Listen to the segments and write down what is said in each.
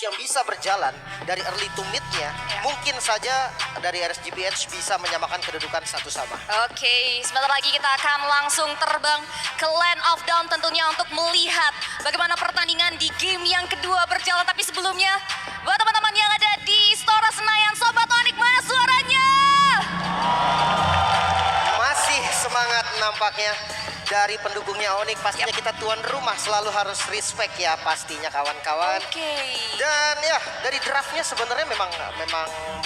match yang bisa berjalan dari early to mid-nya, mungkin saja dari RSGPH bisa menyamakan kedudukan satu sama. Oke, sebentar lagi kita akan langsung terbang ke Land of Dawn tentunya untuk melihat bagaimana pertandingan di game yang kedua berjalan. Tapi sebelumnya, buat teman-teman yang ada di Istora Senayan, Sobat Onyx, mana suaranya? Masih semangat nampaknya dari pendukungnya Onyx. Pastinya kita tuan rumah selalu harus respect ya pastinya kawan-kawan. Oke. Dan ya dari draftnya sebenarnya memang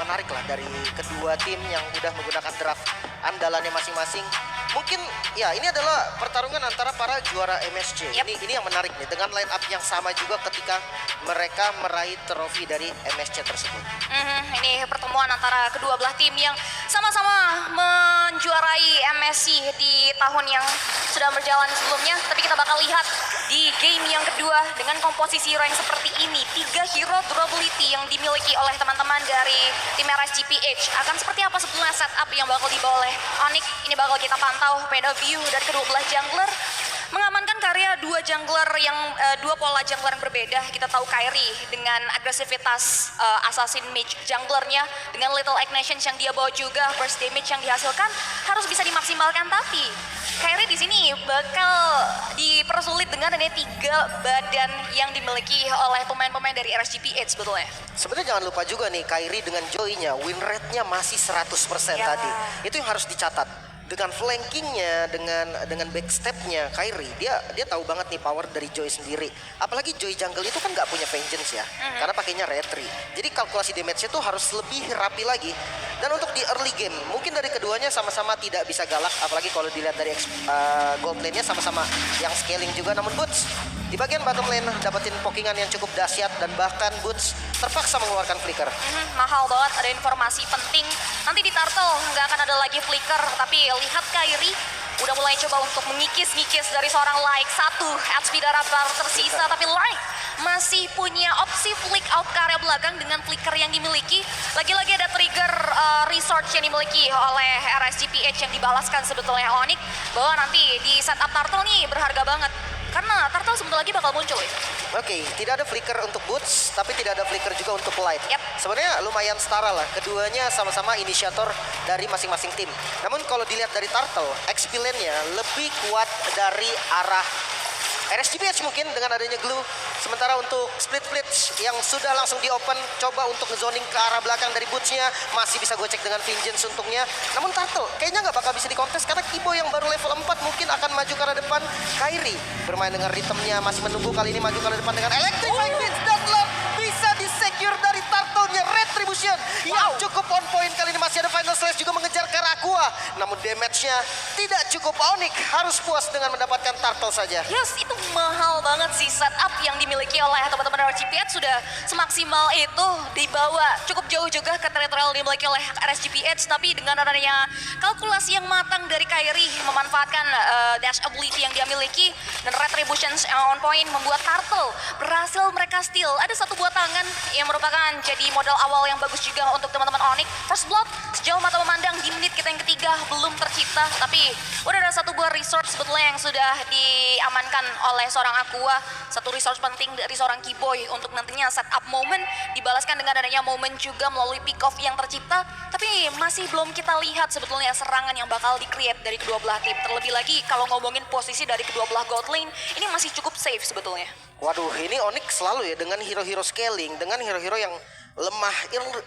menarik lah dari kedua tim yang udah menggunakan draft andalannya masing-masing. Mungkin ya ini adalah pertarungan antara para juara MSC. Ini yang menarik nih dengan line up yang sama juga ketika mereka meraih trofi dari MSC tersebut. Ini pertemuan antara kedua belah tim yang sama-sama menjuarai MSC di tahun yang sudah berjalan sebelumnya. Tapi kita bakal lihat di game yang kedua dengan komposisi hero yang seperti ini. 3 hero durability yang dimiliki oleh teman-teman dari tim RSGPH. Akan seperti apa sebetulnya setup yang bakal dibawa oleh Onyx. Ini bakal kita pantau point of view dari kedua belah jungler. Mengamankan karya dua pola jungler yang berbeda. Kita tahu Kairi dengan agresivitas assassin mage junglernya dengan little ignitions yang dia bawa juga, burst damage yang dihasilkan harus bisa dimaksimalkan. Tapi Kairi di sini bakal dipersulit dengan adanya 3 badan yang dimiliki oleh pemain-pemain dari RSGPH sebetulnya. Sebenarnya jangan lupa juga nih Kairi dengan Joy-nya win rate-nya masih 100% tadi. Itu yang harus dicatat. Dengan flankingnya, dengan backstepnya Kairi, dia tahu banget nih power dari Joy sendiri. Apalagi Joy jungle itu kan nggak punya vengeance ya, karena pakainya retri. Jadi kalkulasi damage-nya tuh harus lebih rapi lagi. Dan untuk di early game, mungkin dari keduanya sama-sama tidak bisa galak, apalagi kalau dilihat dari gold lane-nya sama-sama yang scaling juga. Namun Boots di bagian bottom lane dapetin pokingan yang cukup dahsyat dan bahkan Boots terpaksa mengeluarkan flicker. Mahal banget, ada informasi penting. Nanti di Turtle nggak akan ada lagi flicker, tapi lihat Kairi udah mulai coba untuk mengikis-ngikis dari seorang Like. 1 HP darah baru tersisa, tapi Like masih punya opsi flick out ke area belakang dengan flicker yang dimiliki. Lagi-lagi ada trigger resource yang dimiliki oleh RSGPH yang dibalaskan sebetulnya Onyx, bahwa nanti di setup Turtle nih berharga banget. Karena Turtle sebentar lagi bakal muncul ya. Oke, tidak ada flicker untuk Boots, tapi tidak ada flicker juga untuk Light. Sebenarnya lumayan setara lah. Keduanya sama-sama inisiator dari masing-masing tim. Namun kalau dilihat dari Turtle, XP lane-nya lebih kuat dari arah RSGPH mungkin dengan adanya glue. Sementara untuk split yang sudah langsung di-open, coba untuk nge-zoning ke arah belakang dari Boots-nya, masih bisa gocek dengan vengeance untungnya. Namun Turtle kayaknya nggak bakal bisa dikontes karena Kibo yang baru level 4 mungkin akan maju ke arah depan. Kairi bermain dengan ritmenya, masih menunggu, kali ini maju ke arah depan dengan Electric Blitz dan Lord bisa di-secure dari Turtle-nya. Retribution yang cukup on point, kali ini masih ada Final Slash juga mengejar ke arah Aqua. Namun damage-nya tidak cukup. Onyx harus puas dengan mendapatkan Turtle saja. Yes, itu mahal banget sih setup yang dimiliki oleh teman-teman RSGPH. Sudah semaksimal itu dibawa cukup jauh juga ke teritorial dimiliki oleh RSGPH, tapi dengan adanya kalkulasi yang matang dari Kairi memanfaatkan dash ability yang dia miliki dan retributions yang on point membuat Turtle berhasil mereka steal. Ada satu buah tangan yang merupakan jadi modal awal yang bagus juga untuk teman-teman Onyx. First blood sejauh mata memandang di menit kita yang ketiga belum tercipta, tapi udah ada satu buah resource sebetulnya yang sudah diamankan oleh seorang Aqua. Satu resource penting dari seorang Keyboy untuk nantinya setup moment, dibalaskan dengan adanya moment juga melalui pick off yang tercipta. Tapi masih belum kita lihat sebetulnya serangan yang bakal di-create dari kedua belah tim. Terlebih lagi kalau ngomongin posisi dari kedua belah gold lane, ini masih cukup safe sebetulnya. Waduh, ini Onyx selalu ya dengan hero-hero scaling, dengan hero-hero yang lemah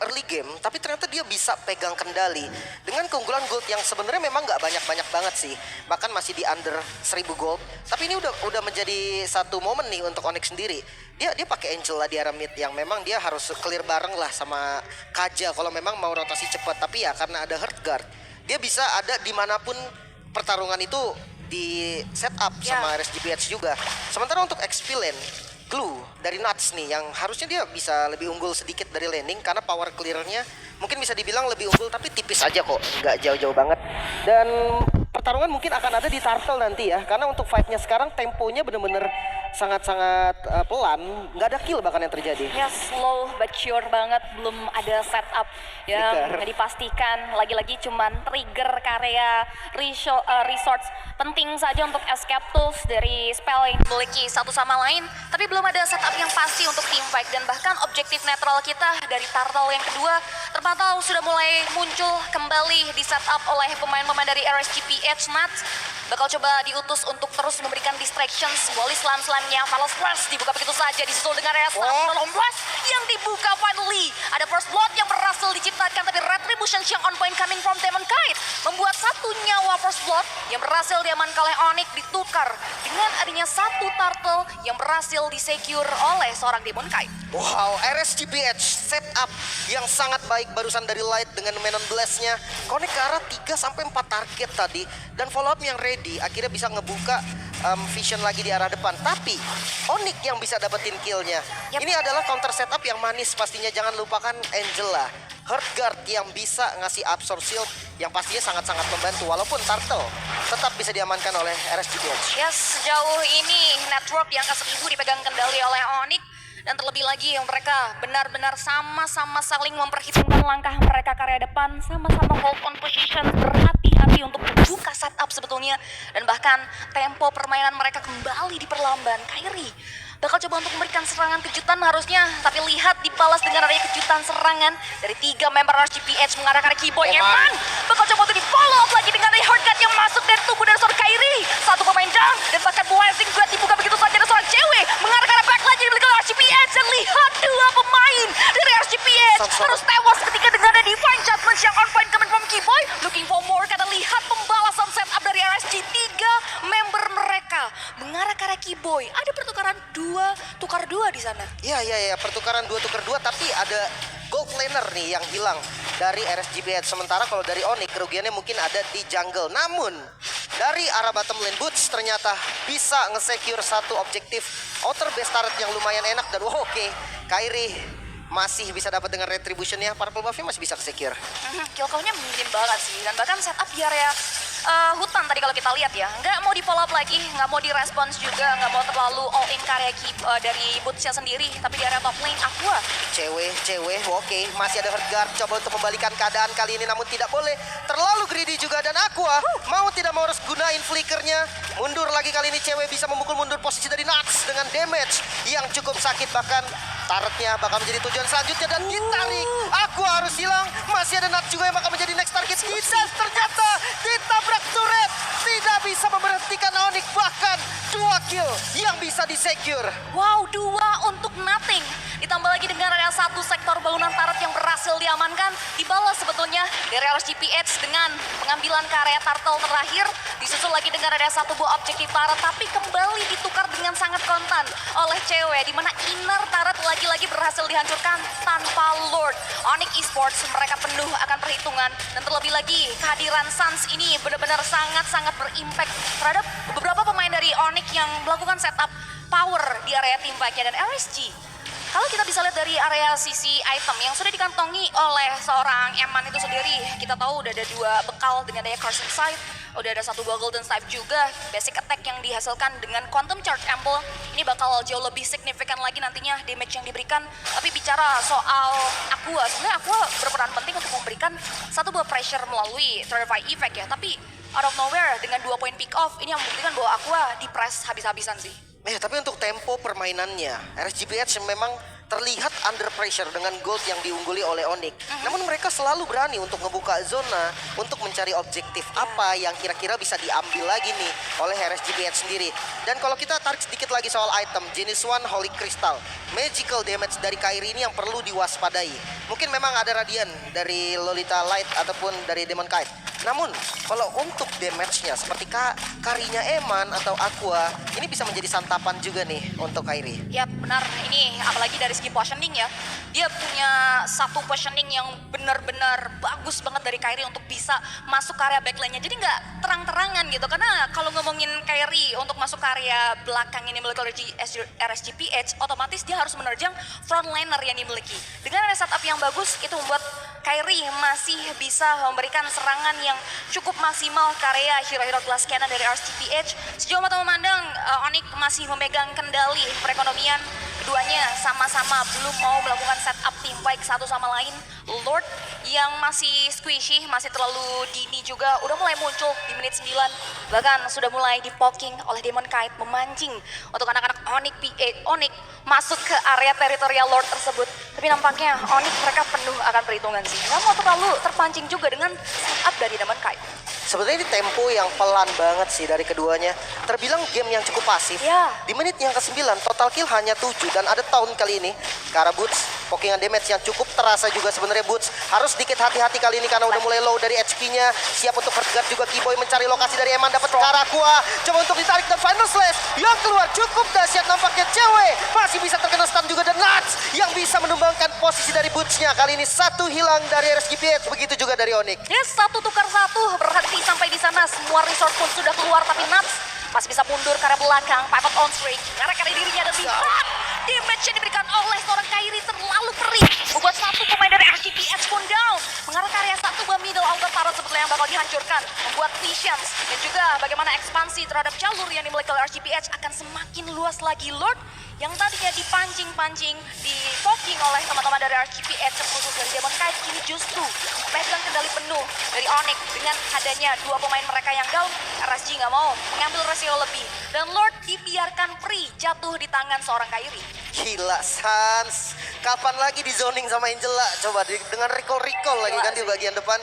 early game, tapi ternyata dia bisa pegang kendali dengan keunggulan gold yang sebenarnya memang nggak banyak-banyak banget sih, bahkan masih di under 1000 gold. Tapi ini udah menjadi satu momen nih untuk Onyx sendiri. Dia pakai Angel lah di area mid yang memang dia harus clear bareng lah sama Kaja kalau memang mau rotasi cepat. Tapi ya karena ada Heart Guard, dia bisa ada dimanapun pertarungan itu di setup sama RSGPH juga. Sementara untuk XP lane, Glue dari Nuts nih yang harusnya dia bisa lebih unggul sedikit dari laning karena power clear-nya mungkin bisa dibilang lebih unggul, tapi tipis aja kok, nggak jauh-jauh banget. Dan pertarungan mungkin akan ada di Turtle nanti ya, karena untuk fight-nya sekarang temponya bener-bener sangat-sangat pelan, nggak ada kill bahkan yang terjadi. Ya slow but sure banget, belum ada setup yang Flicker. dipastikan. Lagi-lagi cuman trigger karya resource penting saja untuk escape tools dari spell yang dimiliki satu sama lain. Tapi belum ada setup yang pasti untuk team fight, dan bahkan objektif netral kita dari Turtle yang kedua terpantau sudah mulai muncul kembali di setup oleh pemain-pemain dari RSGPH. Nuts bakal coba diutus untuk terus memberikan distractions. Wally slam-slamnya Fatal Splash dibuka begitu saja, disusul dengan area Dalam Blast yang dibuka finally. Ada first blood yang berhasil diciptakan, tapi Retribution yang on point coming from Demon Kite membuat satu nyawa first blood yang berhasil diamankan oleh Onyx ditukar dengan adanya satu turtle yang berhasil disecure oleh seorang Demon Kite. Wow, RSGPH setup yang sangat baik barusan dari Light dengan Menon Blast-nya. Connect ke arah 3-4 target tadi. Dan follow up yang ready akhirnya bisa ngebuka vision lagi di arah depan. Tapi Onyx yang bisa dapetin kill-nya. Yep. Ini adalah counter setup yang manis pastinya. Jangan lupakan Angela. Heartguard yang bisa ngasih absorb shield yang pastinya sangat-sangat membantu. Walaupun Turtle tetap bisa diamankan oleh RSGPH. Yes, sejauh ini network yang ke-1000 dipegang kendali oleh Onyx. Dan terlebih lagi yang mereka benar-benar sama-sama saling memperhitungkan langkah mereka ke area depan. Sama-sama hold on position, berhati-hati untuk membuka setup sebetulnya. Dan bahkan tempo permainan mereka kembali diperlamban. Kairi bakal coba untuk memberikan serangan kejutan harusnya. Tapi lihat dibalas dengan adanya kejutan serangan dari 3 member RSGPH mengarah ke arah Keyboy. Emang bakal coba untuk di follow up lagi dengan adanya Heartguard yang masuk dari tubuh dari seorang Kairi. Satu pemain down dan bahkan Blessing juga dibuka begitu saja dari seorang cewek mengarah ke arah back lagi dimiliki oleh RSGPH. Dan lihat 2 pemain dari RSGPH harus tewas ketika dengan ada Divine Judgment yang on point coming from Keyboy. Looking for more karena lihat pembalasan setup dari RSG. 3 member mereka mengarah ke arah Keyboy. Ada pertukaran 2 tukar 2 di sana. Iya, pertukaran 2 tukar 2, tapi ada gold laner nih yang hilang dari RSGPH. Sementara kalau dari Onyx kerugiannya mungkin ada di jungle. Namun dari arah bottom lane Boots ternyata bisa nge-secure satu objektif outer base turret yang lumayan enak. Dan oke, Kairi masih bisa dapat dengan retribution-nya. Purple buff-nya masih bisa ke-secure. Kill count-nya minim banget sih. Dan bahkan setup di area hutan tadi kalau kita lihat ya, nggak mau di follow up lagi, nggak mau di respons juga, nggak mau terlalu all in karya dari Boots-nya sendiri. Tapi di area top lane Aqua Cewek, oke, masih ada Heartguard coba untuk membalikan keadaan kali ini, namun tidak boleh terlalu greedy juga. Dan Aqua mau tidak mau harus gunain flickernya. Mundur lagi kali ini, cewek bisa memukul mundur posisi dari Nuts dengan damage yang cukup sakit. Bahkan turretnya bakal menjadi tujuan selanjutnya dan ditarik. Aqua harus hilang, masih ada Nuts juga yang bakal menjadi next target. Kita ternyata ditabrak turret, tidak bisa memberhentikan Onyx. Bahkan 2 kill yang bisa di-secure. Wow, 2 untuk nothing. Ditambah lagi dengan area 1 sektor bangunan turret yang berhasil diamankan. Dibalas sebetulnya dari RSGPH dengan pengambilan ke area turtle terakhir. Disusul lagi dengan area 1 buah objektif turret. Tapi kembali ditukar dengan sangat kontan oleh cewek. Dimana inner turret lagi-lagi berhasil dihancurkan tanpa Lord. Onyx Esports mereka penuh akan perhitungan. Dan terlebih lagi kehadiran Suns ini benar-benar sangat-sangat berimpact terhadap beberapa pemain dari Onyx yang melakukan setup power di area team fight-nya. Dan RSG, kalau kita bisa lihat dari area sisi item yang sudah dikantongi oleh seorang Eman itu sendiri, kita tahu udah ada 2 bekal dengan daya Crushing Sight, udah ada 1 buah Golden Staff juga, basic attack yang dihasilkan dengan Quantum Charge Ample, ini bakal jauh lebih signifikan lagi nantinya damage yang diberikan. Tapi bicara soal Aqua, sebenarnya Aqua berperan penting untuk memberikan 1 buah pressure melalui Terrify Effect ya, tapi out of nowhere dengan 2 poin pick off, ini yang membuktikan bahwa Aqua di press habis-habisan sih. Tapi untuk tempo permainannya, RSGPH memang terlihat under pressure dengan gold yang diungguli oleh Onyx. Namun mereka selalu berani untuk ngebuka zona, untuk mencari objektif apa yang kira-kira bisa diambil lagi nih oleh RSGPH sendiri. Dan kalau kita tarik sedikit lagi soal item, jenis One Holy Crystal, magical damage dari Kairi ini yang perlu diwaspadai. Mungkin memang ada radian dari Lolita Light ataupun dari Demon Kite. Namun kalau untuk damage-nya seperti Karinya Eman atau Aqua, ini bisa menjadi santapan juga nih untuk Kairi. Ya benar, ini apalagi dari segi positioning ya. dia punya satu positioning yang benar-benar bagus banget dari Kyrie untuk bisa masuk ke area backline-nya. Jadi nggak terang-terangan gitu, karena kalau ngomongin Kyrie untuk masuk ke area belakang yang dimiliki oleh RSGPH, otomatis dia harus menerjang frontliner yang dimiliki. Dengan ada setup yang bagus, itu membuat Kyrie masih bisa memberikan serangan yang cukup maksimal ke area hero-hero glass cannon dari RSGPH. Sejauh mata memandang, Onyx masih memegang kendali perekonomian. Keduanya sama-sama belum mau melakukan setup tim fight satu sama lain. Lord yang masih squishy, masih terlalu dini juga, udah mulai muncul di menit 9. Bahkan sudah mulai dipoking oleh Demon Kite, memancing untuk anak-anak Onyx masuk ke area teritorial Lord tersebut. Tapi nampaknya Onyx mereka penuh akan perhitungan sih. Nggak mau terlalu terpancing juga dengan setup dari Demon Kite. Sebenarnya ini tempo yang pelan banget sih dari keduanya. Terbilang game yang cukup pasif. Ya. Di menit yang ke-9 total kill hanya 7 dan ada tahun kali ini ke arah Boots. Pokingan damage yang cukup terasa juga sebenarnya Boots. Harus sedikit hati-hati kali ini karena udah mulai low dari HP-nya. Siap untuk bergerak juga Keyboy mencari lokasi dari Eman, dapat ke arah Aqua. Coba untuk ditarik dan final slash yang keluar cukup dahsyat nampaknya. Cewek masih bisa terkena stun juga dan Nuts yang bisa menumbangkan posisi dari Boots-nya. Kali ini satu hilang dari RSGPH, begitu juga dari Onyx. Yes, satu tukar satu, berhenti sampai di sana. Semua resource pun sudah keluar, tapi Nuts masih bisa mundur ke arah belakang. Pivot on streak, karena dirinya ada lihat. Damage yang diberikan oleh seorang Kyrie terlalu perih, membuat satu pemain dari RSGPH pun down. Mengarah ke area satu buah middle outer turret sebetulnya yang bakal dihancurkan. Membuat visions dan juga bagaimana ekspansi terhadap jalur yang dimiliki oleh RSGPH akan semakin luas lagi. Lord yang tadinya dipancing-pancing, di-poking oleh teman-teman dari RSGPH terkhusus dari Demon Kite, kini justru pegang kendali penuh dari Onyx. Dengan adanya dua pemain mereka yang down, RSG nggak mau mengambil resiko lebih. Dan Lord dibiarkan free jatuh di tangan seorang Kyrie. Gila Sans, kapan lagi di zoning sama Angela? Coba dengan recall lagi kan di bagian depan.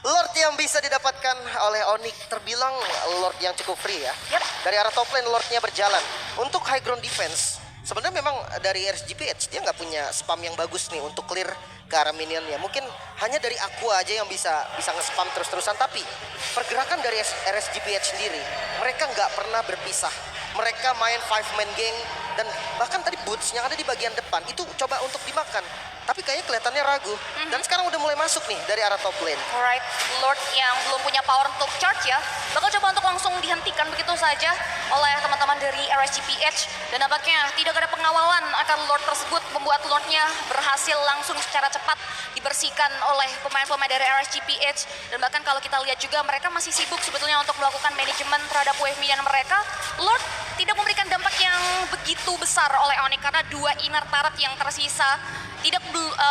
Lord yang bisa didapatkan oleh Onyx terbilang Lord yang cukup free ya. Yep. Dari arah top lane Lordnya berjalan. Untuk high ground defense, sebenarnya memang dari RSGPH dia nggak punya spam yang bagus nih untuk clear ke arah minionnya. Mungkin hanya dari Aqua aja yang bisa nge-spam terus-terusan. Tapi pergerakan dari RSGPH sendiri, mereka nggak pernah berpisah. Mereka main 5-man gang dan bahkan tadi Boots yang ada di bagian depan itu coba untuk dimakan. Tapi kayaknya kelihatannya ragu. Dan sekarang udah mulai masuk nih dari arah top lane. Alright, Lord yang belum punya power untuk charge ya, bakal coba untuk langsung dihentikan begitu saja oleh teman-teman dari RSGPH. Dan nampaknya tidak ada pengawalan akan Lord tersebut, membuat Lordnya berhasil langsung secara cepat dibersihkan oleh pemain-pemain dari RSGPH. Dan bahkan kalau kita lihat juga mereka masih sibuk sebetulnya untuk melakukan manajemen terhadap wave minion mereka. Lord tidak memberikan dampak yang begitu besar oleh Onyx karena dua inner turret yang tersisa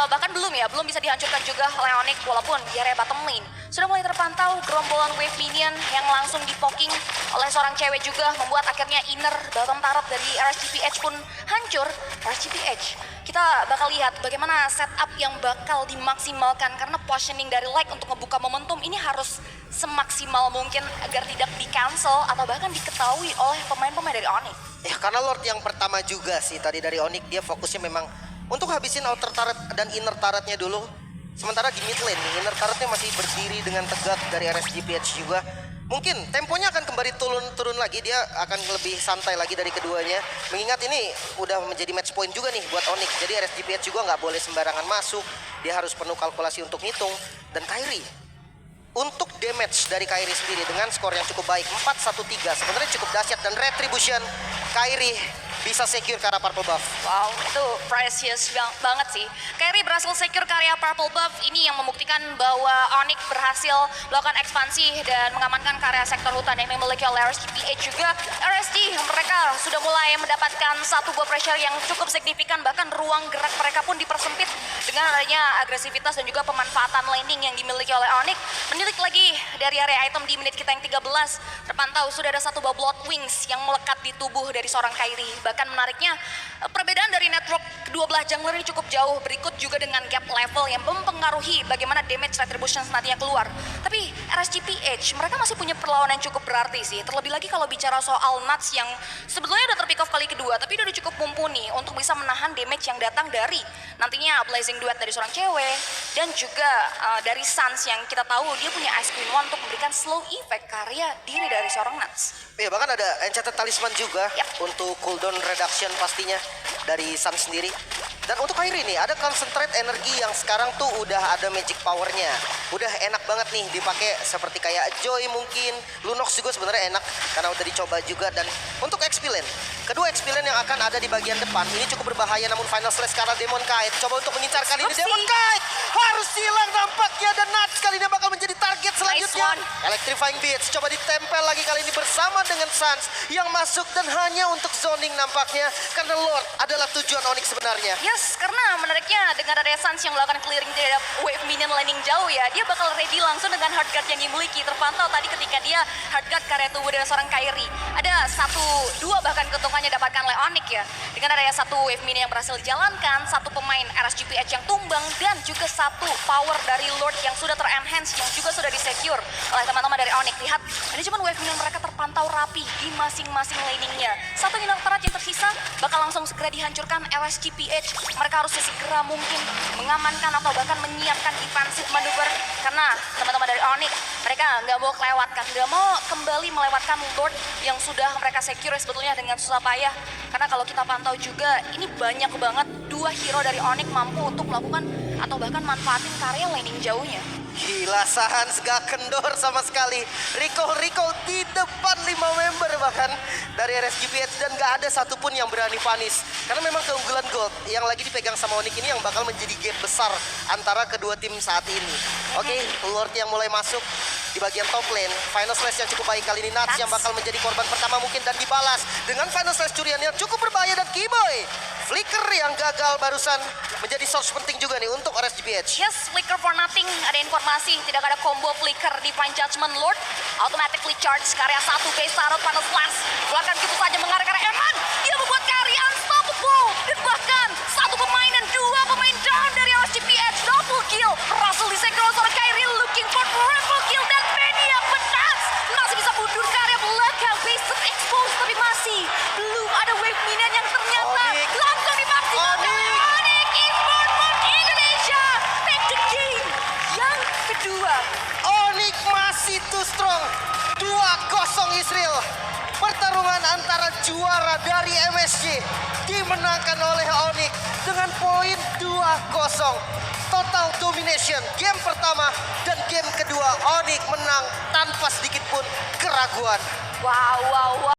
bahkan belum bisa dihancurkan juga oleh Onyx, walaupun di area bottom lane sudah mulai terpantau gerombolan wave minion yang langsung dipoking oleh seorang cewek juga, membuat akhirnya inner bottom turret dari RSGPH pun hancur. RSGPH kita bakal lihat bagaimana setup yang bakal dimaksimalkan karena positioning dari Like untuk ngebuka momentum ini harus semaksimal mungkin agar tidak di cancel atau bahkan diketahui oleh pemain-pemain dari Onyx. Ya karena Lord yang pertama juga sih tadi dari Onyx, dia fokusnya memang untuk habisin outer turret dan inner turretnya dulu. Sementara di mid lane nih, inner turretnya masih berdiri dengan tegak dari RSGPH juga. Mungkin temponya akan kembali turun lagi, dia akan lebih santai lagi dari keduanya. Mengingat ini udah menjadi match point juga nih buat Onyx. Jadi RSGPH juga nggak boleh sembarangan masuk. Dia harus penuh kalkulasi untuk ngitung. Dan Kyrie, untuk damage dari Kyrie sendiri dengan skor yang cukup baik 4-1-3 sebenarnya cukup dahsyat. Dan Retribution, Kyrie bisa secure ke arah purple buff. Wow, itu precious banget sih. Kyrie berhasil secure ke area purple buff ini yang membuktikan bahwa Onyx berhasil melakukan ekspansi dan mengamankan ke area sektor hutan yang dimiliki oleh RSGPH juga. RSG mereka sudah mulai mendapatkan satu buah pressure yang cukup signifikan, bahkan ruang gerak mereka pun dipersempit dengan adanya agresivitas dan juga pemanfaatan landing yang dimiliki oleh Onyx. Menilik lagi dari area item di menit kita yang 13, terpantau sudah ada satu buah blood wings yang melekat di tubuh dari seorang Kyrie. Bahkan menariknya, perbedaan dari network kedua belah jungler ini cukup jauh. Berikut juga dengan gap level yang mempengaruhi bagaimana damage retribution nantinya keluar. Tapi RSGPH mereka masih punya perlawanan yang cukup berarti sih. Terlebih lagi kalau bicara soal Nuts yang sebetulnya udah terpick off kali kedua, tapi udah cukup mumpuni untuk bisa menahan damage yang datang dari nantinya Blazing Duet dari seorang cewek. Dan juga dari Sans yang kita tahu dia punya Ice Queen One untuk memberikan slow effect karya diri dari seorang Nuts. Ya bahkan ada Enchanted Talisman juga untuk cooldown reduction pastinya dari Sun sendiri. Dan untuk Kairi nih, ada concentrate energi yang sekarang tuh udah ada magic powernya. Udah enak banget nih dipakai seperti kayak Joy mungkin. Lunox juga sebenarnya enak karena udah dicoba juga. Dan untuk XP lane, kedua XP lane yang akan ada di bagian depan ini cukup berbahaya, namun final slash karena Demon Kite. Coba untuk mengincar kali ini Oopsie. Demon Kite. Harus hilang nampaknya, dan Nuts kali ini bakal menjadi target selanjutnya. one. Electrifying Beats coba ditempel lagi kali ini bersama dengan Sans yang masuk, dan hanya untuk zoning nampaknya karena Lord adalah tujuan Onyx sebenarnya. Yes, karena menariknya dengan ada Sans yang melakukan clearing terhadap wave minion landing jauh ya, dia bakal ready langsung dengan hard guard yang dimiliki. Terpantau tadi ketika dia hard guard karya tubuh dari seorang Kairi. Ada 1-2 bahkan keuntungannya dapatkan oleh Onyx ya. Dengan adanya satu wave minion yang berhasil dijalankan, satu pemain RSGPH yang tumbang, dan juga satu power dari Lord yang sudah ter-enhance, yang juga sudah di-secure oleh teman-teman dari Onyx. Lihat, ini cuma wave minion mereka terpantau rapi di masing-masing laningnya. Satu Inartarat yang tersisa bakal langsung segera dihancurkan LSGPH. Mereka harus segera mungkin mengamankan atau bahkan menyiapkan defensive maneuver, karena teman-teman dari Onyx mereka nggak mau kelewatkan, nggak mau kembali melewatkan Lord yang sudah mereka secure sebetulnya dengan susah payah. Karena kalau kita pantau juga ini banyak banget dua hero dari Onyx mampu untuk melakukan atau bahkan manfaatin karya laning jauhnya. Gila, Sans gak kendor sama sekali. Recall di depan 5 member bahkan dari RSGPH, dan gak ada satupun yang berani panis. Karena memang keunggulan gold yang lagi dipegang sama Onyx ini yang bakal menjadi gap besar antara kedua tim saat ini. Oke, Lord yang mulai masuk di bagian top lane. Final slash yang cukup baik kali ini, Nuts yang bakal menjadi korban pertama mungkin, dan dibalas dengan final slash curian yang cukup berbahaya. Dan Kiboy Flicker yang gagal barusan menjadi source penting juga nih untuk RSGPH. Yes, Flicker for nothing. Ada informasi, tidak ada combo Flicker di Divine Judgment. Lord automatically charge karya satu base Tarot Final Slash. Bahkan gitu saja mengarah karya Eman. Dia membuat karya unstoppable. Dan bahkan satu pemain dan dua pemain down dari RSGPH. Double kill. Berhasil disekros oleh Kairi, looking for triple kill. Dan Mania Penas masih bisa mundur karya belakang. Base expose, tapi masih belum ada wave minion yang ternyata Onyx. langsung dimaksimalkan. Onyx. Onyx Esports from Indonesia take the game yang kedua. Onyx masih too strong. 2-0 Israel. Pertarungan antara juara dari MSC dimenangkan oleh Onyx dengan poin 2-0. Total domination game pertama dan game kedua Onyx menang tanpa sedikit pun keraguan. Wow, wow, wow.